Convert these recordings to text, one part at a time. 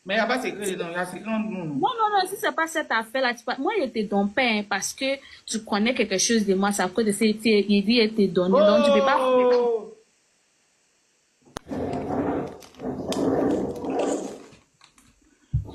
Mais il n'y a pas de secret dedans. Il y a secret entre nous. Non, si c'est pas cette affaire-là, moi, je te donne pas, hein, parce que tu connais quelque chose de moi, c'est à cause de ces, il dit, il te donne, donc tu peux pas.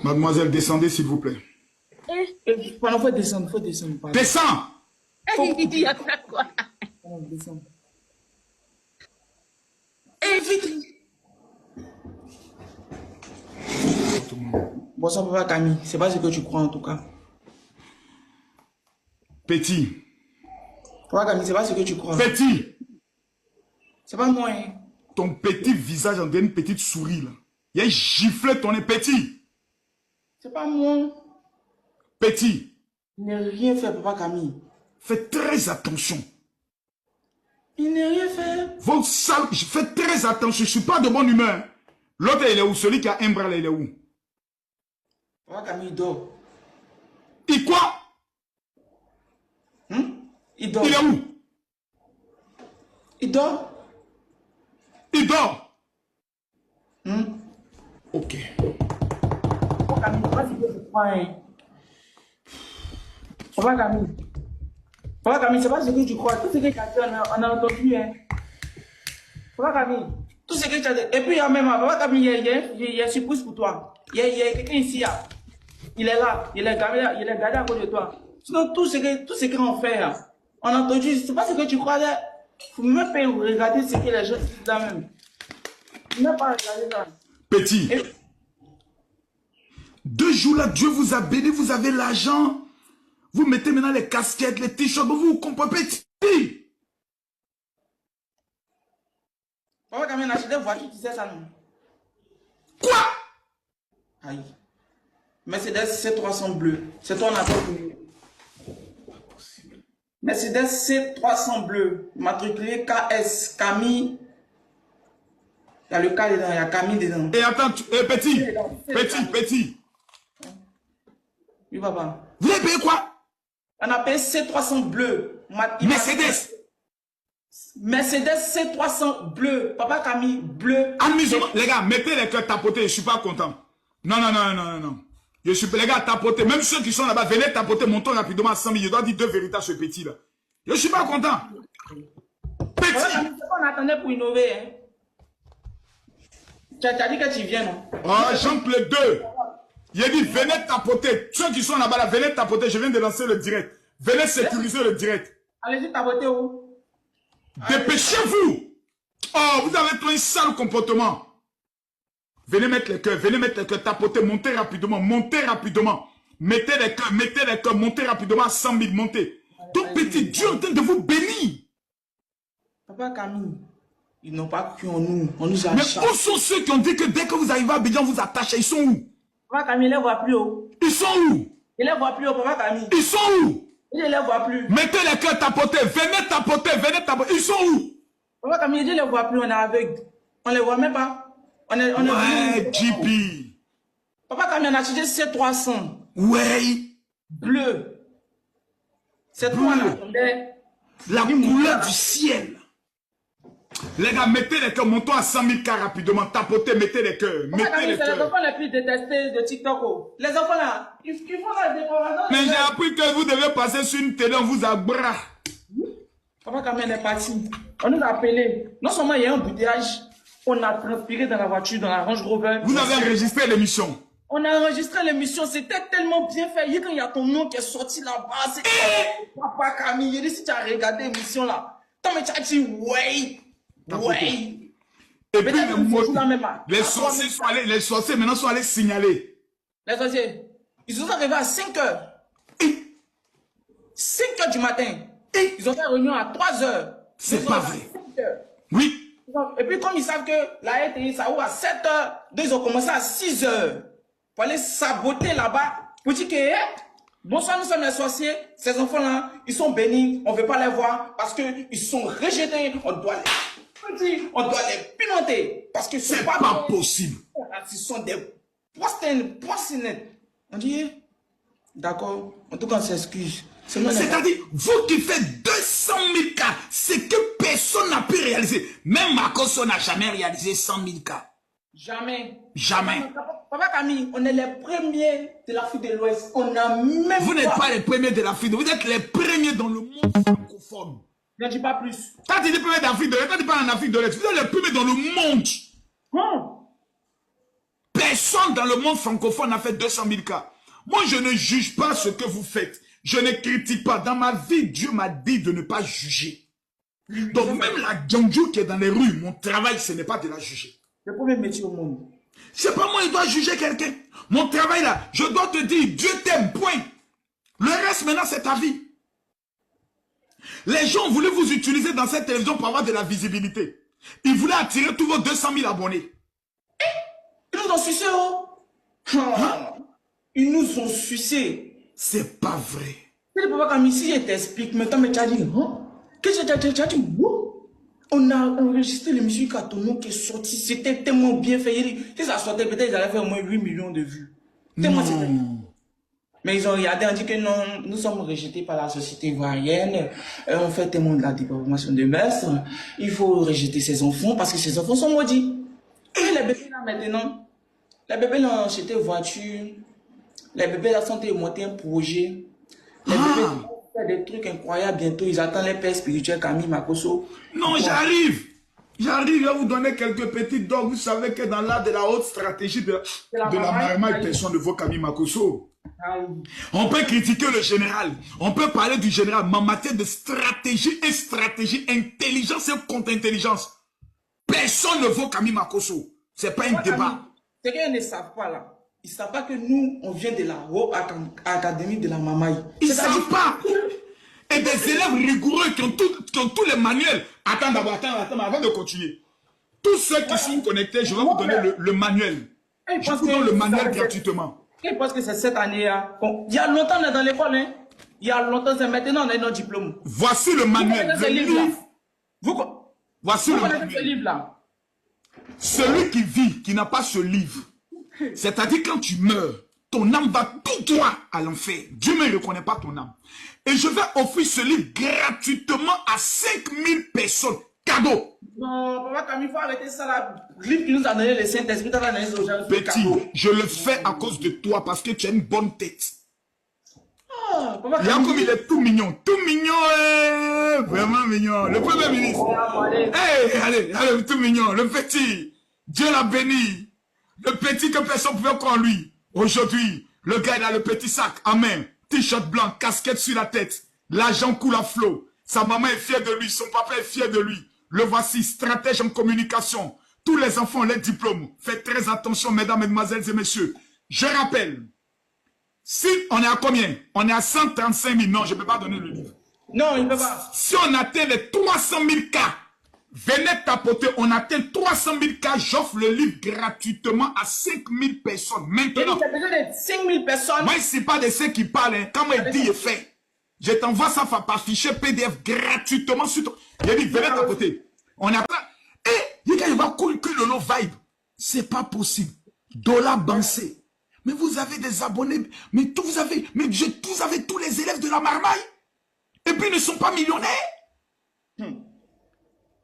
Mademoiselle, descendez s'il vous plaît. Il faut descendre, Pardon. Descends! Il dit, il y a quoi? Descends. Vite! Bon, ça, papa Camille, c'est pas ce que tu crois en tout cas. Petit. Papa Camille, c'est pas ce que tu crois. Petit! C'est pas moi, hein. Ton petit visage, on dirait une petite souris là. Il y a un giflet, ton est petit. C'est pas moi. Petit. Il n'a rien fait, papa Camille. Fais très attention. Il n'a rien fait. Vos sales, fais très attention, je ne suis pas de bonne humeur. L'autre, il est où? Celui qui a un bras là, il est où? Papa Camille, il dort. Il quoi? Il dort. Il est où? Il dort. Il dort. Ok. Papa Camille, c'est pas ce que tu crois, hein. Papa Camille. Papa Camille, c'est pas ce que tu crois. Tout ce que tu as dit, on a entendu, hein. Papa Camille, tout ce que tu as dit. Et puis, il y a même, Papa Camille, il y a une surprise pour toi. Il y a quelqu'un ici, là. Il est là. Il est gardé à côté de toi. Sinon, tout ce qu'on fait, là, on a entendu. C'est pas ce que tu crois, là. Il faut même pas regarder ce que les gens disent là même. Il ne faut pas regarder ça. Petit. 2 jours là, Dieu vous a béni, vous avez l'argent. Vous mettez maintenant les casquettes, les t-shirts, vous comprenez, petit. Papa, quand même, acheté des voitures, tu sais ça, non? Quoi? Aïe. Mercedes C300 bleu. C'est toi, on appelle Mercedes C300 bleu. Matriculé KS. Camille. Il y a le K dedans, il y a Camille dedans. Et attends, petit. Oui, papa. Vous avez payé quoi? On a payé C300 bleu. Mercedes. Mercedes C300 bleu. Papa Camille, bleu. Amusement. Les gars, mettez les cœurs tapotés, je ne suis pas content. Non. Je suis, les gars, tapoter. Même ceux qui sont là-bas, venez tapoter, montons rapidement à 100 000. Je dois dire 2 vérités à ce petit-là. Je ne suis pas content. Petit. C'est ce qu'on attendait pour innover, hein. Tu as dit que tu viens, non? Oh, Jean-Claude 2. Il a dit, venez tapoter. Ceux qui sont là-bas, là, venez tapoter. Je viens de lancer le direct. Venez sécuriser le direct. Allez-y tapoter où? Dépêchez-vous. Oh, vous avez trop un sale comportement. Venez mettre les cœurs, tapoter, montez rapidement. Mettez les cœurs, montez rapidement à 100 000, montez. Ton petit Dieu est en train de vous bénir. Papa Camille, ils n'ont pas cru en nous. On nous a Mais où sont ceux qui ont dit que dès que vous arrivez à Abidjan, vous attachez? Ils sont où? Papa Camille, il les voit plus haut. Ils sont où? Il les voit plus haut, Papa Camille. Ils sont où? Il ne les voit plus. Mettez les cœurs, tapoter. Venez tapoter. Ils sont où? Papa Camille, il ne les voit plus, on est aveugle. On ne les voit même pas. Ouais, JP. Papa Camille, on a acheté C300. Ouais. Bleu. C'est toi, on attendait. La couleur du ciel. Les gars, mettez les cœurs, montons à 100 000 cas rapidement. Tapotez, mettez les cœurs. C'est les enfants les plus détestés de TikTok. Les enfants là, ils font la décoration. Mais j'ai appris que vous devez passer sur une télé, on vous a bras. Papa Camille est parti. On nous a appelé. Non seulement il y a un embouteillage, on a transpiré dans la voiture, dans la Range Rover. Vous avez enregistré l'émission. On a enregistré l'émission, c'était tellement bien fait. Quand il y a ton nom qui est sorti là-bas, c'est Papa Camille. Je dis si tu as regardé l'émission là, toi mais tu as dit ouais. Et puis les sorciers maintenant sont allés signaler. Les sorciers, ils sont arrivés à 5 heures. 5 heures du matin. Ils ont fait réunion à 3 heures. C'est pas vrai. Oui. Et puis comme ils savent que la RTI ça ouvre à 7 heures, donc ils ont commencé à 6 heures. Pour aller saboter là-bas. Pour dire que bonsoir, nous sommes les sorciers. Ces enfants-là, ils sont bénis. On ne veut pas les voir parce qu'ils sont rejetés. On doit les pimenter. Parce que c'est pas possible. Ils sont des poissonnettes. On dit, d'accord. En tout cas, on s'excuse. C'est-à-dire, vous qui faites 200 000 cas, c'est que personne n'a pu réaliser. Même Marcos n'a jamais réalisé 100 000 cas. Jamais. Jamais. Papa Camille, on est les premiers de l'Afrique de l'Ouest. On a même Vous n'êtes pas les premiers de l'Afrique. Vous êtes les premiers dans le monde francophone. Ne dis pas plus. Quand tu dis premier d'Afrique de l'Est, quand tu parles en Afrique de l'Est, vous êtes les premiers dans le monde. Personne dans le monde francophone n'a fait 200 000 cas. Moi, je ne juge pas ce que vous faites. Je ne critique pas. Dans ma vie, Dieu m'a dit de ne pas juger. Donc même la Djandjou qui est dans les rues, mon travail, ce n'est pas de la juger. Le premier métier au monde. C'est pas moi qui dois juger quelqu'un. Mon travail là, je dois te dire, Dieu t'aime, point. Le reste maintenant, c'est ta vie. Les gens voulaient vous utiliser dans cette télévision pour avoir de la visibilité. Ils voulaient attirer tous vos 200 000 abonnés. Ils nous ont sucé, oh. Ils nous ont sucé. C'est pas vrai. C'est le papa Camille, si je t'explique, maintenant, mais tu as dit, qu'est-ce que tu as dit? On a enregistré l'émission Katono qui est sortie. C'était tellement bien fait. Si ça sortait, peut-être ils allaient faire au moins 8 millions de vues. Mais ils ont regardé, on dit que non, nous sommes rejetés par la société ivoirienne. On fait tellement de la déformation de mœurs. Il faut rejeter ces enfants parce que ces enfants sont maudits. Et les bébés là maintenant, les bébés là ont acheté une voiture. Les bébés là sont montés un projet. Les bébés font des trucs incroyables bientôt. Ils attendent les pères spirituels Camille Makosso. Non, j'arrive. J'arrive, je vais vous donner quelques petits dogs. Vous savez que dans l'art de la haute stratégie de la marmaille, personne ne voit Camille Makosso. On peut critiquer le général. On peut parler du général. Mais en matière de stratégie et stratégie, intelligence et contre-intelligence, personne ne vaut Camille Makosso. C'est pas un débat. C'est qu'ils ne savent pas là. Ils ne savent pas que nous, on vient de la Haute Académie de la Mamaï. Ils ne savent pas. Et des élèves rigoureux qui ont tous les manuels. Attends d'abord, attends, avant de continuer. Tous ceux qui sont connectés, je vais vous donner le manuel. Je vous donne le manuel gratuitement. Je pense que c'est cette année-là. Il y a longtemps, on est dans l'école. Hein? Il y a longtemps, c'est maintenant, on a nos diplômes. Voici le manuel. Le livre. Voici le manuel. Ce livre-là. Celui qui vit, qui n'a pas ce livre, c'est-à-dire quand tu meurs, ton âme va tout droit à l'enfer. Dieu ne reconnaît pas ton âme. Et je vais offrir ce livre gratuitement à 5000 personnes. Cadeau. Non, papa Camille, il faut arrêter ça là. Le livre qui nous a donné le Saint-Esprit, tu as donné aux gens. Petit, je le fais à cause de toi parce que tu as une bonne tête. Regarde comme il est tout mignon. Tout mignon, vraiment mignon. Le premier ministre. Allez, tout mignon. Le petit. Dieu l'a béni. Le petit que personne ne pouvait croire en lui. Aujourd'hui, le gars il a le petit sac à main. T-shirt blanc, casquette sur la tête. L'argent coule à flot. Sa maman est fière de lui. Son papa est fier de lui. Le voici, stratège en communication. Tous les enfants ont les diplômes. Faites très attention, mesdames, mesdemoiselles et messieurs. Je rappelle, si on est à combien? On est à 135 000. Non, je ne peux pas donner le livre. Non, il ne peut pas. Si on atteint les 300 000 cas, venez tapoter. On atteint 300 000 cas. J'offre le livre gratuitement à 5 000 personnes. Maintenant, tu as besoin de 5 000 personnes. Moi, ce n'est pas de ceux qui parlent. Hein. Quand moi, il dit, il fait. Je t'envoie ça par fichier PDF gratuitement sur ton... Il dit, venez tapoter. On a pas... Eh, il va couler le lot vibe. C'est pas possible. Dollar Bansé. Mais vous avez des abonnés. Mais vous avez tous les élèves de la marmaille. Et puis, ils ne sont pas millionnaires.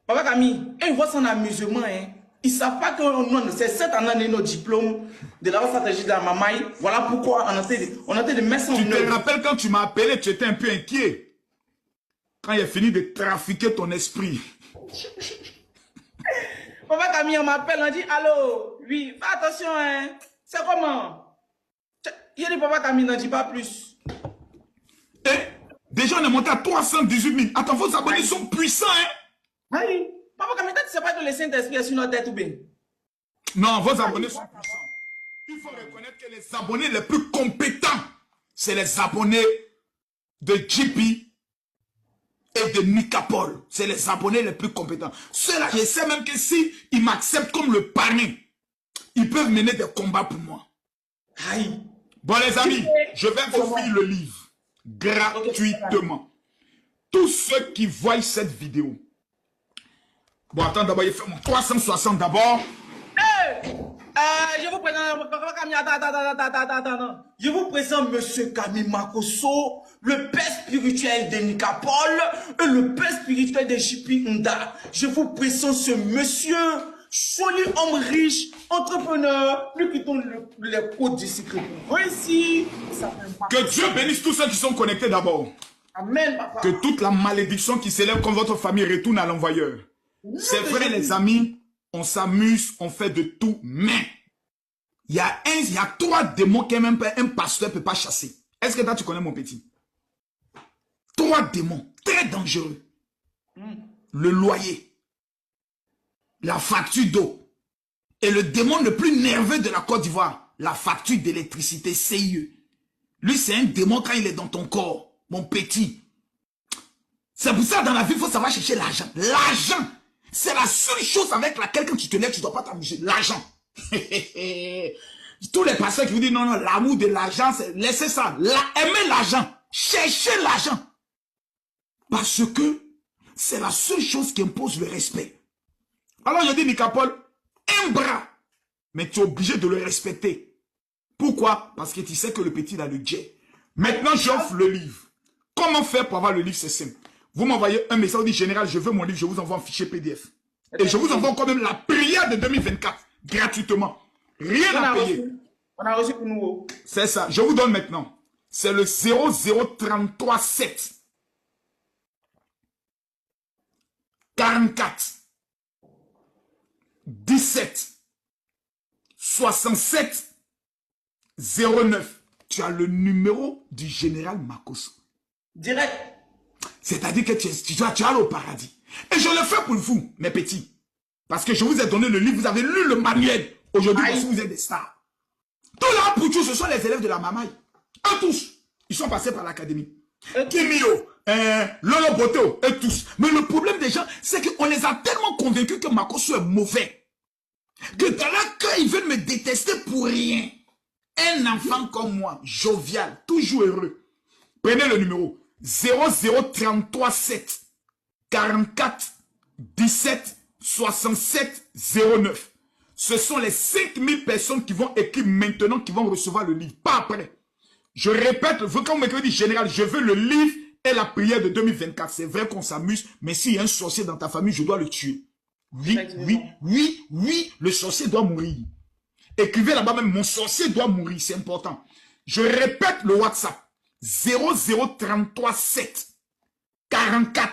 Papa Camille, ils voient son amusement. Hein. Ils ne savent pas que c'est cette année nos diplômes de la stratégie de la Mamaï. Voilà pourquoi on a été de mettre en œuvre. Tu te rappelles quand tu m'as appelé, tu étais un peu inquiet. Quand il a fini de trafiquer ton esprit. Papa Camille, on m'appelle, on dit allô. Oui, fais attention. Hein. C'est comment? Il dit Papa Camille, n'en dis pas plus. Et déjà, on est monté à 318 000. Attends, vos abonnés sont puissants. Hein? Oui. Papa Camille, tu ne sais pas que le Saint-Esprit est sur notre tête ou bien? Non, vos abonnés sont puissants. Il faut reconnaître que les abonnés les plus compétents, c'est les abonnés de JP et de Nicapol. C'est les abonnés les plus compétents. Ceux-là, je sais même que si ils m'acceptent comme le parrain, ils peuvent mener des combats pour moi. Aïe. Bon, les amis, je vais offrir le livre gratuitement. Tous ceux qui voient cette vidéo. Bon, attends, d'abord, il fait mon 360 d'abord. Je vous présente, attends. Je vous présente Monsieur Camille Makosso, le père spirituel de Nicapol et le père spirituel de JP Nda. Je vous présente ce monsieur. Joli homme riche, entrepreneur, lui qui donne les codes du secret pour réussir. Que Dieu bénisse tous ceux qui sont connectés d'abord. Amen, papa. Que toute la malédiction qui s'élève contre votre famille retourne à l'envoyeur. C'est vrai, les amis, on s'amuse, on fait de tout, mais il y a 3 démons qu'un pasteur ne peut pas chasser. Est-ce que toi, tu connais mon petit? 3 démons, très dangereux. Le loyer, la facture d'eau et le démon le plus nerveux de la Côte d'Ivoire, la facture d'électricité, CIE. Lui, c'est un démon quand il est dans ton corps, mon petit. C'est pour ça, dans la vie, il faut savoir chercher l'argent. L'argent, c'est la seule chose avec laquelle, quand tu te lèves, tu ne dois pas t'amuser. L'argent. Tous les pasteurs qui vous disent, non, non, l'amour de l'argent, laissez ça. Aimez l'argent. Cherchez l'argent. Parce que c'est la seule chose qui impose le respect. Alors, je dis, Nicapol, un bras, mais tu es obligé de le respecter. Pourquoi? Parce que tu sais que le petit a le jet. Maintenant, j'offre le livre. Comment faire pour avoir le livre? C'est simple. Vous m'envoyez un message, vous dites, général, je veux mon livre, je vous envoie un fichier PDF. Et je vous envoie quand même la prière de 2024, gratuitement. Rien à payer. On a reçu pour nous. C'est ça. Je vous donne maintenant. C'est le 00337 44 17 67 09. Tu as le numéro du général Makosso. Direct. C'est-à-dire que tu vas aller au paradis. Et je le fais pour vous, mes petits. Parce que je vous ai donné le livre, vous avez lu le manuel. Aujourd'hui, parce que vous êtes des stars. Tous là pour tous, ce sont les élèves de la Mamaï. Eux tous, ils sont passés par l'académie. Kimio, Lolo Boto, eux tous. Mais le problème des gens, c'est qu'on les a tellement convaincus que Makosso est mauvais. Que dans là, quand ils veulent me détester pour rien. Un enfant comme moi, jovial, toujours heureux. Prenez le numéro 00337 44 17 67 09. Ce sont les 5000 personnes qui vont écrire maintenant, qui vont recevoir le livre. Pas après. Je répète, quand vous m'écrivez, général, je veux le livre et la prière de 2024. C'est vrai qu'on s'amuse, mais s'il y a un sorcier dans ta famille, je dois le tuer. Oui, oui, oui, oui, le sorcier doit mourir. Écrivez là-bas même, mon sorcier doit mourir, c'est important. Je répète le WhatsApp. 00337 44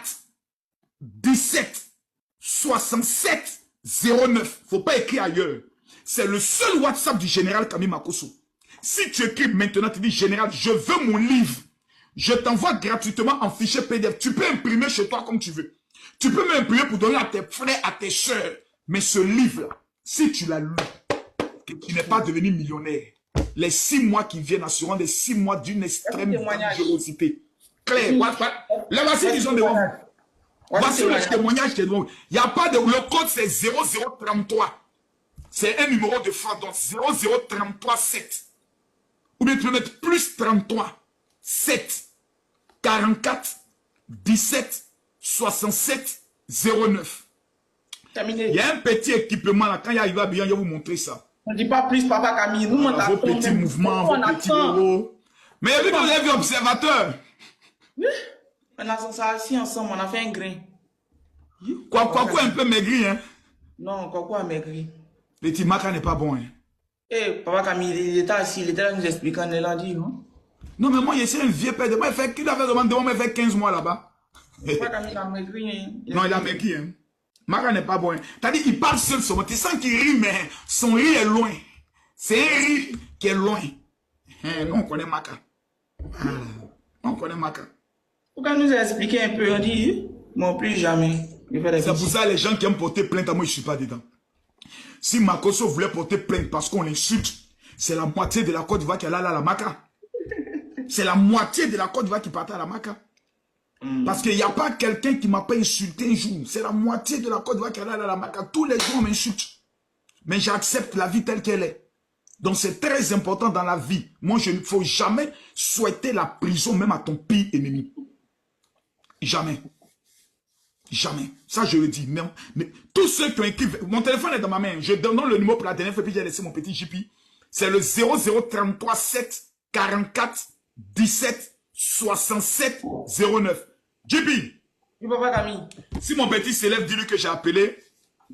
17 67 09. Faut pas écrire ailleurs. C'est le seul WhatsApp du général Camille Makosso. Si tu écris maintenant, tu dis, général, je veux mon livre. Je t'envoie gratuitement en fichier PDF. Tu peux imprimer chez toi comme tu veux. Tu peux m'imprimer pour donner à tes frères, à tes soeurs. Mais ce livre-là, si tu l'as lu, que tu n'es pas devenu millionnaire, les 6 mois qui viennent assurant les 6 mois d'une extrême dangerosité. Claire, là, voici qu'ils ont devant. Voici le témoignage qui est devant. Il n'y a pas de... Le code, c'est 0033. C'est un numéro de franc, donc 00337. Ou bien tu peux mettre plus 33, 7, 44, 17, 67, 09. Terminé. Il y a un petit équipement là, quand il arrive à bien, je vais vous montrer ça. On ne dit pas plus, papa Camille. Nous, on vos petits mouvements, vos petits euros. Mais vu que vous avez vu observateur. On a assis ensemble, on a fait un grain. Quoi, un peu maigri, hein? Non, quoi, maigri. Petit Maka n'est pas bon, hein? Eh, papa Camille, il était assis, il était là nous expliquant, il a dit, non? Non, mais moi, je suis un vieux père de moi, il avait demandé, moi, il fait 15 mois là-bas. Papa Camille a maigri, hein? Non, il a maigri, hein? Maka n'est pas bon, hein? T'as-dit, il parle seul sur moi. Tu sens qu'il rit, mais son rire est loin. C'est un rire qui est loin. Hein, nous, on connaît Maka. On connaît Maka. Pourquoi nous expliquer un peu? On dit, moi, plus jamais. C'est pour ça les gens qui aiment porter plainte à moi, je ne suis pas dedans. Si Makosso voulait porter plainte parce qu'on l'insulte, c'est la moitié de la Côte d'Ivoire qui allait à la Maka. C'est la moitié de la Côte d'Ivoire qui partait à la Maka. Parce qu'il n'y a pas quelqu'un qui m'a pas insulté un jour. C'est la moitié de la Côte d'Ivoire qui allait à la Maka. Tous les jours, on m'insulte. Mais j'accepte la vie telle qu'elle est. Donc c'est très important dans la vie. Moi, je ne faut jamais souhaiter la prison même à ton pire ennemi. Jamais. Jamais. Ça, je le dis. Mais tous ceux qui ont écrit... Mon téléphone est dans ma main. Je donne le numéro pour la dernière fois, puis j'ai laissé mon petit JP. C'est le 0033 7 44 17 67 09. JP. Oui, papa Camille. Si mon petit s'élève, dis-lui que j'ai appelé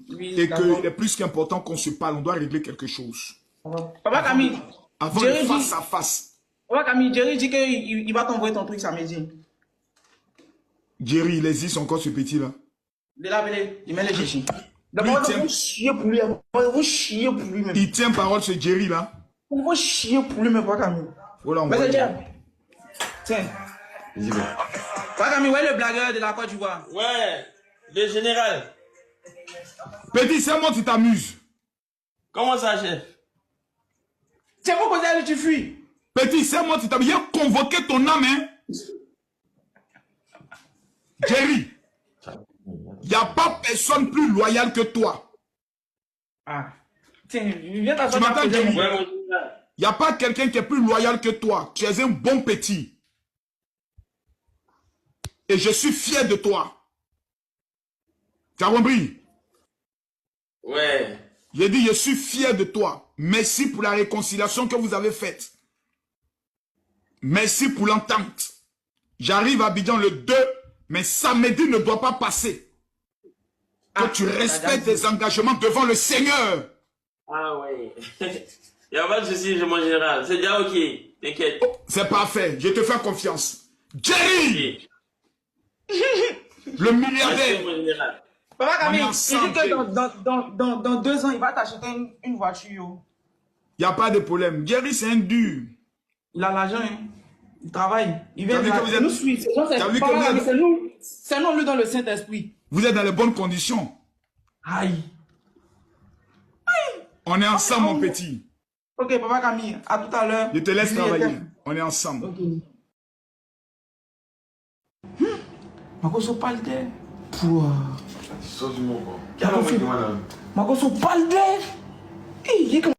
Oui, Et d'accord. qu'il est plus qu'important qu'on se parle. On doit régler quelque chose. Papa Camille, Avant Jerry de dit- face à face. Papa Camille, Jerry dit qu'il va t'envoyer ton truc samedi. Jerry, il existe encore ce petit-là. De la belé, il met les chichis. Lui, D'abord, il tient- vous chier pour lui. Vous chier pour lui même. Il tient parole, ce Jerry-là. Vous chier pour lui même, Papa Camille. Voilà, on Mais voit. c'est Jerry. Tiens. Papa Camille, où est le blagueur de la Côte d'Ivoire? Ouais, le général. Petit, c'est moi qui t'amuse. Comment ça, chef? C'est vous poser à lui, tu fuis. Petit, c'est moi qui t'amuse. Il a convoqué ton âme, hein. Jerry, il n'y a pas personne plus loyal que toi. Ah. Tiens, viens t'asseoir. Tu m'entends, Jerry? Ouais, mon général. Il n'y a pas quelqu'un qui est plus loyal que toi. Tu es un bon petit. Et je suis fier de toi. Tu as compris? Ouais. J'ai dit, je suis fier de toi. Merci pour la réconciliation que vous avez faite. Merci pour l'entente. J'arrive à Abidjan le 2, mais samedi ne doit pas passer. Que tu respectes tes engagements devant le Seigneur. Ah ouais. Il n'y a pas de souci, mon général. C'est déjà ok. T'inquiète. C'est parfait. Je te fais confiance. Jerry, Ok. le Merci, milliardaire. mon général. Papa Camille, On est il ensemble, dit que dans 2 ans, il va t'acheter une voiture. Yo. Il n'y a pas de problème. Jerry, c'est un dur. Il a l'argent, hein. Il travaille. Il vient T'as vu que vous êtes- nous suivre. T'as vu que Papa vous êtes- Camille, c'est nous, lui, dans le Saint-Esprit. Vous êtes dans les bonnes conditions. Aïe. On est ensemble, mon petit. Ok, Papa Camille, à tout à l'heure. Je te laisse Billy travailler. était- On est ensemble. Ok. Makoso palde. Pouah. Saute du mot, quoi. Makoso palde. Eh, il est comme